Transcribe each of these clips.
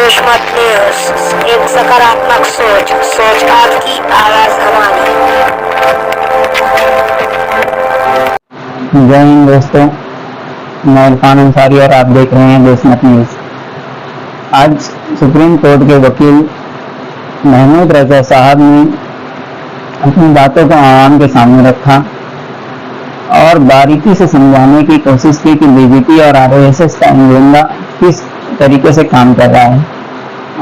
देशमत news, एक सकारात्मक सोच, सोच आपकी, आवाज हमारी। जय हिंद दोस्तों, मैं इरफान अंसारी और आप देख रहे हैं देशमत न्यूज। आज सुप्रीम कोर्ट के वकील महमूद रजा साहब ने अपनी बातों को आवाम के सामने रखा और बारीकी से समझाने की कोशिश की कि बीजेपी और आरएसएस का एजेंडा किस तरीके से काम कर रहा है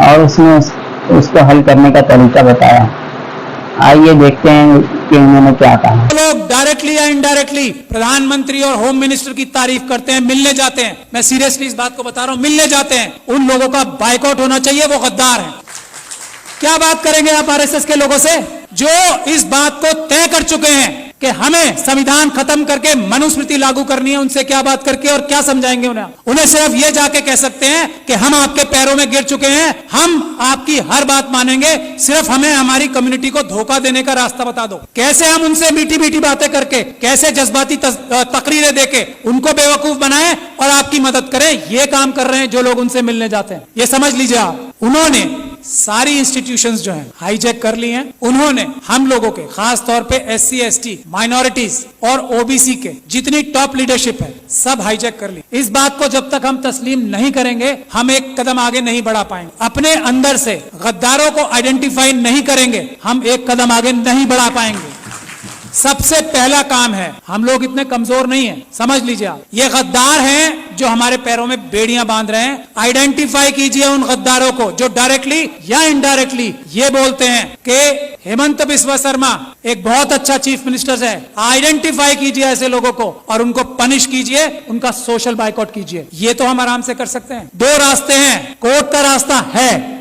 और उसने उसको हल करने का तरीका बताया। आइए देखते हैं कि उन्होंने क्या कहा। लोग डायरेक्टली या इनडायरेक्टली प्रधानमंत्री और होम मिनिस्टर की तारीफ करते हैं, मिलने जाते हैं। मैं सीरियसली इस बात को बता रहा हूं, मिलने जाते हैं। उन लोगों का बायकॉट होना चाहिए, वो गद्दार हैं। क्या बात करेंगे आप आरएसएस के लोगों से जो इस बात को तय कर चुके हैं कि हमें संविधान खत्म करके मनुस्मृति लागू करनी है? उनसे क्या बात करके और क्या समझाएंगे उन्हें सिर्फ ये जाके कह सकते हैं कि हम आपके पैरों में गिर चुके हैं, हम आपकी हर बात मानेंगे, सिर्फ हमें हमारी कम्युनिटी को धोखा देने का रास्ता बता दो। कैसे हम उनसे मीठी मीठी बातें करके, कैसे जज्बाती तकरीरें देके उनको बेवकूफ बनाएं और आपकी मदद करें, ये काम कर रहे हैं जो लोग उनसे मिलने जाते हैं। ये समझ लीजिए आप, उन्होंने सारी इंस्टीट्यूशंस जो हैं हाईजैक कर ली हैं। उन्होंने हम लोगों के, खास तौर पे एससी एसटी, माइनॉरिटीज और ओबीसी के जितनी टॉप लीडरशिप है सब हाईजैक कर ली। इस बात को जब तक हम तस्लीम नहीं करेंगे हम एक कदम आगे नहीं बढ़ा पाएंगे। अपने अंदर से गद्दारों को आइडेंटिफाई नहीं करेंगे हम एक कदम आगे नहीं बढ़ा पाएंगे। सबसे पहला काम है, हम लोग इतने कमजोर नहीं हैं, समझ लीजिए आप, ये गद्दार हैं जो हमारे पैरों में बेड़ियां बांध रहे हैं। आइडेंटिफाई कीजिए उन गद्दारों को जो डायरेक्टली या इनडायरेक्टली ये बोलते हैं कि हेमंत बिस्वा शर्मा एक बहुत अच्छा चीफ मिनिस्टर है। आइडेंटिफाई कीजिए ऐसे लोगों को और उनको पनिश कीजिए, उनका सोशल बाइकआउट कीजिए। ये तो हम आराम से कर सकते हैं। दो रास्ते हैं, कोर्ट का रास्ता है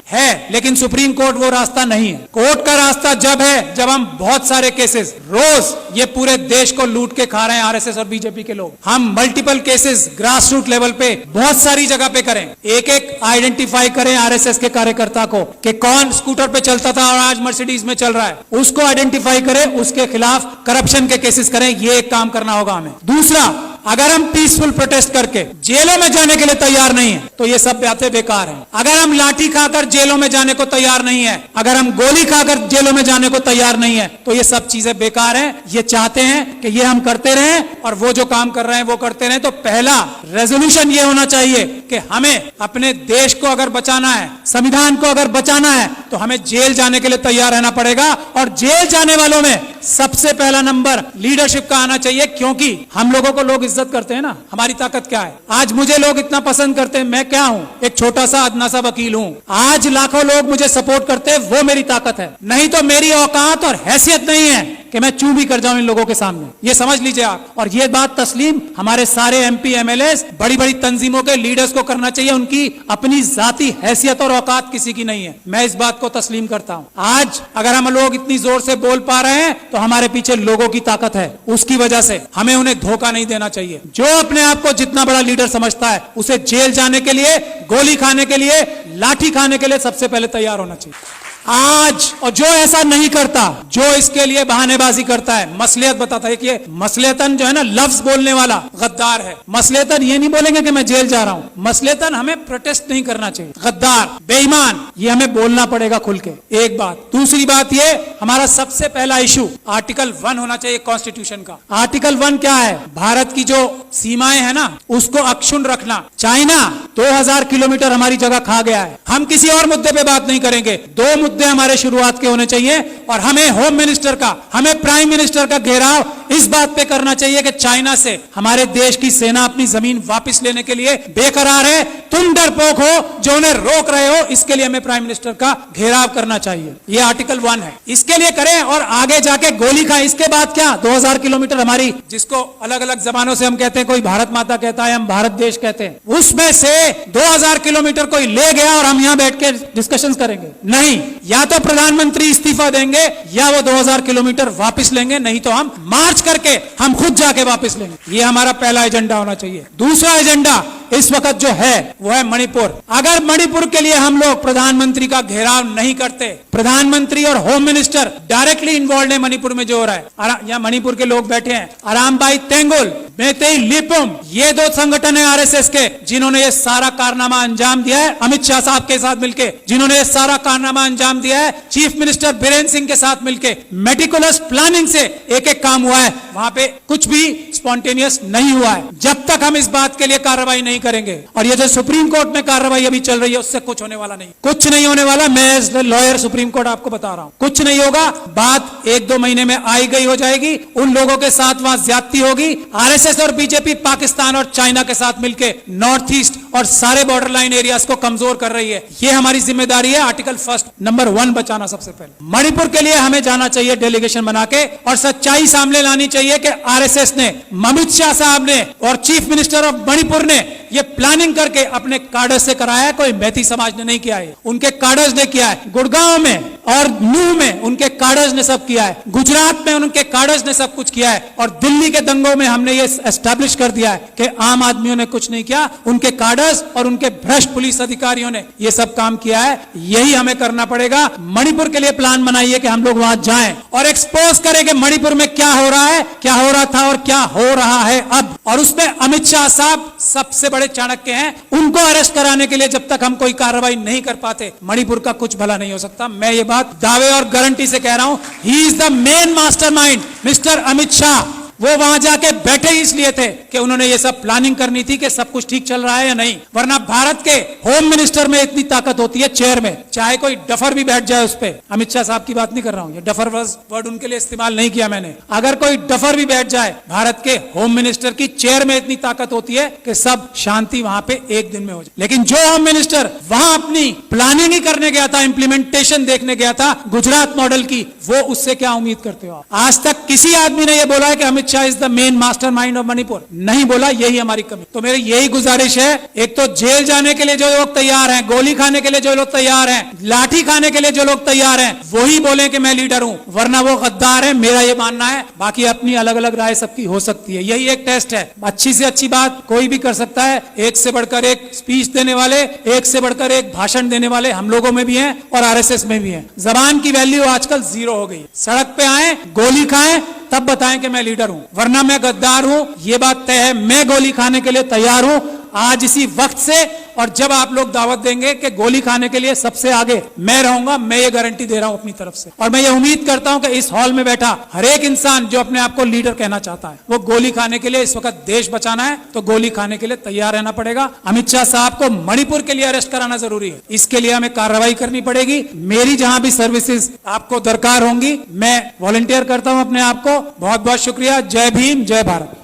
लेकिन सुप्रीम कोर्ट वो रास्ता नहीं है। कोर्ट का रास्ता जब है जब हम बहुत सारे केसेस, रोज ये पूरे देश को लूट के खा रहे हैं आरएसएस और बीजेपी के लोग, हम multiple cases grass root level पे बहुत सारी जगह पे करें, एक एक आइडेंटिफाई करें आरएसएस के कार्यकर्ता को कि कौन स्कूटर पे चलता था और आज मर्सिडीज में चल रहा है, उसको आइडेंटिफाई करें, उसके खिलाफ करप्शन के केसेस करें। ये एक काम करना होगा हमें। दूसरा, अगर हम पीसफुल प्रोटेस्ट करके जेलों में जाने के लिए तैयार नहीं है तो ये सब बातें बेकार हैं। अगर हम लाठी खाकर जेलों में जाने को तैयार नहीं है, अगर हम गोली खाकर जेलों में जाने को तैयार नहीं है तो ये सब चीजें बेकार हैं। ये चाहते हैं कि ये हम करते रहें और वो जो काम कर रहे हैं वो करते रहें। तो पहला रेजोल्यूशन ये होना चाहिए कि हमें अपने देश को अगर बचाना है, संविधान को अगर बचाना है तो हमें जेल जाने के लिए तैयार रहना पड़ेगा। और जेल जाने वालों में सबसे पहला नंबर लीडरशिप का आना चाहिए, क्योंकि हम लोगों को लोग इज्जत करते हैं ना। हमारी ताकत क्या है? आज मुझे लोग इतना पसंद करते हैं, मैं क्या हूं? एक छोटा सा अदना सा वकील हूं। आज लाखों लोग मुझे सपोर्ट करते हैं, वो मेरी ताकत है। नहीं तो मेरी औकात और हैसियत नहीं है कि मैं चूं भी कर जाऊं इन लोगों के सामने। ये समझ लीजिए आप। और ये बात तस्लीम हमारे सारे एमपी एमएलए, बड़ी बड़ी तंजीमों के लीडर्स को करना चाहिए। उनकी अपनी जाती हैसियत और औकात किसी की नहीं है। मैं इस बात को तस्लीम करता हूं। आज अगर हम लोग इतनी जोर से बोल पा रहे हैं तो हमारे पीछे लोगों की ताकत है। उसकी वजह से हमें उन्हें धोखा नहीं देना चाहिए। जो अपने आप को जितना बड़ा लीडर समझता है उसे जेल जाने के लिए, गोली खाने के लिए, लाठी खाने के लिए सबसे पहले तैयार होना चाहिए आज। और जो ऐसा नहीं करता, जो इसके लिए बहानेबाजी करता है, मसलियत बताता है कि ये मसलियतन जो है ना, लफ्ज बोलने वाला गद्दार है। मसलियतन ये नहीं बोलेंगे कि मैं जेल जा रहा हूं। मसलियतन हमें प्रोटेस्ट नहीं करना चाहिए। गद्दार, बेईमान, ये हमें बोलना पड़ेगा खुल के। एक बात। दूसरी बात, ये हमारा सबसे पहला इशू आर्टिकल 1 होना चाहिए कॉन्स्टिट्यूशन का। आर्टिकल 1 क्या है? भारत की जो सीमाएं है ना उसको अक्षुण्ण रखना। चाइना 2000 किलोमीटर हमारी जगह खा गया है। हम किसी और मुद्दे पे बात नहीं करेंगे। दो मुद्दे हमारे शुरुआत के होने चाहिए और हमें होम मिनिस्टर का, हमें प्राइम मिनिस्टर का घेराव इस बात पे करना चाहिए कि चाइना से हमारे देश की सेना अपनी जमीन वापस लेने के लिए बेकरार है। तुम डरपोक हो जो उन्हें रोक रहे हो, इसके लिए हमें प्राइम मिनिस्टर का घेराव करना चाहिए। ये आर्टिकल 1 है, इसके लिए करें। और आगे जाके गोली खाएं। इसके बाद क्या? 2000 किलोमीटर हमारी, जिसको अलग अलग जबानों से हम कहते हैं, कोई भारत माता कहता है, हम भारत देश कहते हैं, उसमें से 2000 किलोमीटर कोई ले गया और हम यहां बैठ के डिस्कशन करेंगे? नहीं। या तो प्रधानमंत्री इस्तीफा देंगे या वो 2000 किलोमीटर वापस लेंगे, नहीं तो हम मार्च करके हम खुद जाके वापस लेंगे। ये हमारा पहला एजेंडा होना चाहिए। दूसरा एजेंडा, इस वक्त जो है वो है मणिपुर। अगर मणिपुर के लिए हम लोग प्रधानमंत्री का घेराव नहीं करते, प्रधानमंत्री और होम मिनिस्टर डायरेक्टली इन्वॉल्व है मणिपुर में जो हो रहा है। यहाँ मणिपुर के लोग बैठे हैं, अरामबाई तेंगुल, मेतेई लिपुम, ये दो संगठन है आरएसएस के जिन्होंने ये सारा कारनामा अंजाम दिया है। अमित शाह साहब के साथ मिलके जिन्होंने ये सारा कारनामा अंजाम दिया है, चीफ मिनिस्टर बीरेन्द्र सिंह के साथ मिलके मेटिकुलस प्लानिंग से एक एक काम हुआ है। वहां पे कुछ भी स्पॉन्टेनियस नहीं हुआ है। जब तक हम इस बात के लिए कार्रवाई नहीं करेंगे, और ये जो सुप्रीम कोर्ट में कार्रवाई अभी चल रही है उससे कुछ होने वाला नहीं, कुछ नहीं होने वाला। मैं एज लॉयर सुप्रीम कोर्ट आपको बता रहा हूं, कुछ नहीं होगा। बात 1-2 महीने में आई गई हो जाएगी। उन लोगों के साथ वहां ज्यादती होगी। आरएसएस और बीजेपी पाकिस्तान और चाइना के साथ मिलकर नॉर्थ ईस्ट और सारे बॉर्डर लाइन एरियाज को कमजोर कर रही है। ये हमारी जिम्मेदारी है। आर्टिकल 1 नंबर 1 बचाना सबसे पहले। मणिपुर के लिए हमें जाना चाहिए डेलीगेशन बना के, और सच्चाई सामने लानी चाहिए कि आरएसएस ने, अमित शाह साहब ने और चीफ मिनिस्टर ऑफ मणिपुर ने ये प्लानिंग करके अपने कार्डर्स से कराया है। कोई मैती समाज ने नहीं किया है, उनके कार्डर्स ने किया है। गुड़गांव में और नूह में उनके कार्डर्स ने सब किया है। गुजरात में उनके कार्डर्स ने सब कुछ किया है। और दिल्ली के दंगों में हमने ये एस्टैब्लिश कर दिया है कि आम आदमियों ने कुछ नहीं किया, उनके कार्डर्स और उनके भ्रष्ट पुलिस अधिकारियों ने ये सब काम किया है। यही हमें करना पड़ेगा। मणिपुर के लिए प्लान बनाइए कि हम लोग वहां जाएं और एक्सपोज करें कि मणिपुर में क्या हो रहा है, क्या हो रहा था और क्या हो रहा है अब। और उसमें अमित शाह साहब सबसे बड़े चाणक्य हैं। उनको अरेस्ट कराने के लिए जब तक हम कोई कार्रवाई नहीं कर पाते, मणिपुर का कुछ भला नहीं हो सकता। मैं ये बात दावे और गारंटी से कह रहा हूं। He is the main mastermind, mister Amit Shah. वो वहां जाके बैठे ही इसलिए थे कि उन्होंने ये सब प्लानिंग करनी थी कि सब कुछ ठीक चल रहा है या नहीं। वरना भारत के होम मिनिस्टर में इतनी ताकत होती है, चेयर में, चाहे कोई डफर भी बैठ जाए उस पे। अमित शाह साहब की बात नहीं कर रहा हूं, ये डफर वर्ड उनके लिए इस्तेमाल नहीं किया मैंने। अगर कोई डफर भी बैठ जाए, भारत के होम मिनिस्टर की चेयर में इतनी ताकत होती है कि सब शांति वहां पे एक दिन में हो जाए। लेकिन जो होम मिनिस्टर वहां अपनी प्लानिंग ही करने गया था, इंप्लीमेंटेशन देखने गया था गुजरात मॉडल की, वो उससे क्या उम्मीद करते हो आप? आज तक किसी आदमी ने यह बोला है कि Amit Shah is the main mastermind of Manipur? नहीं बोला। यही हमारी कमी। तो मेरी यही गुजारिश है, एक तो जेल जाने के लिए जो लोग तैयार हैं, गोली खाने के लिए जो लोग तैयार हैं, लाठी खाने के लिए जो लोग तैयार हैं, वही बोले कि मैं लीडर हूं, वरना वो गद्दार है। मेरा ये मानना है। बाकी अपनी अलग अलग राय सबकी हो सकती है। यही एक टेस्ट है। अच्छी से अच्छी बात कोई भी कर सकता है। एक से बढ़कर एक स्पीच देने वाले, एक से बढ़कर एक भाषण देने वाले हम लोगों में भी हैं और आरएसएस में भी हैं। जबान की वैल्यू आजकल 0 हो गई। सड़क पे आए, गोली खाएं, तब बताएं कि मैं लीडर हूं, वरना मैं गद्दार हूं। ये बात तय है। मैं गोली खाने के लिए तैयार हूं आज इसी वक्त से। और जब आप लोग दावत देंगे कि गोली खाने के लिए सबसे आगे मैं रहूंगा, मैं ये गारंटी दे रहा हूं अपनी तरफ से। और मैं ये उम्मीद करता हूं कि इस हॉल में बैठा हर एक इंसान जो अपने आप को लीडर कहना चाहता है, वो गोली खाने के लिए, इस वक्त देश बचाना है तो गोली खाने के लिए तैयार रहना पड़ेगा। अमित शाह साहब को मणिपुर के लिए अरेस्ट कराना जरूरी है। इसके लिए हमें कार्रवाई करनी पड़ेगी। मेरी जहां भी सर्विसेज आपको दरकार होंगी, मैं वॉलंटियर करता हूं अपने आप को। बहुत बहुत शुक्रिया। जय भीम, जय Bharat.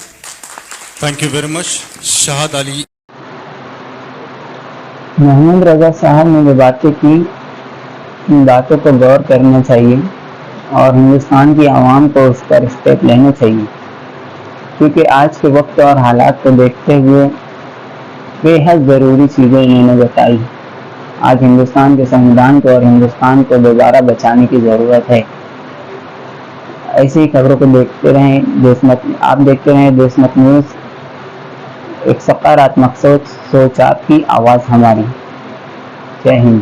Thank you very much. Shahad Ali. Mohammad Raza Sahab ने जो बातें की, इन बातों पर गौर करना चाहिए और हिंदुस्तान की आवाम को उस पर स्टेप लेना चाहिए, क्योंकि आज के वक्त और हालात को देखते हुए बेहद ज़रूरी चीज़ें इन्होंने बताई। आज हिंदुस्तान के संविधान को और हिंदुस्तान को दोबारा बचाने की ज़रूरत है। ऐसी ही खबरों को देखते रहें देशमत। आप देखते रहें देशमत न्यूज़। एक सकारात्मक सोच आपकी, आवाज़ हमारी। जय हिंद।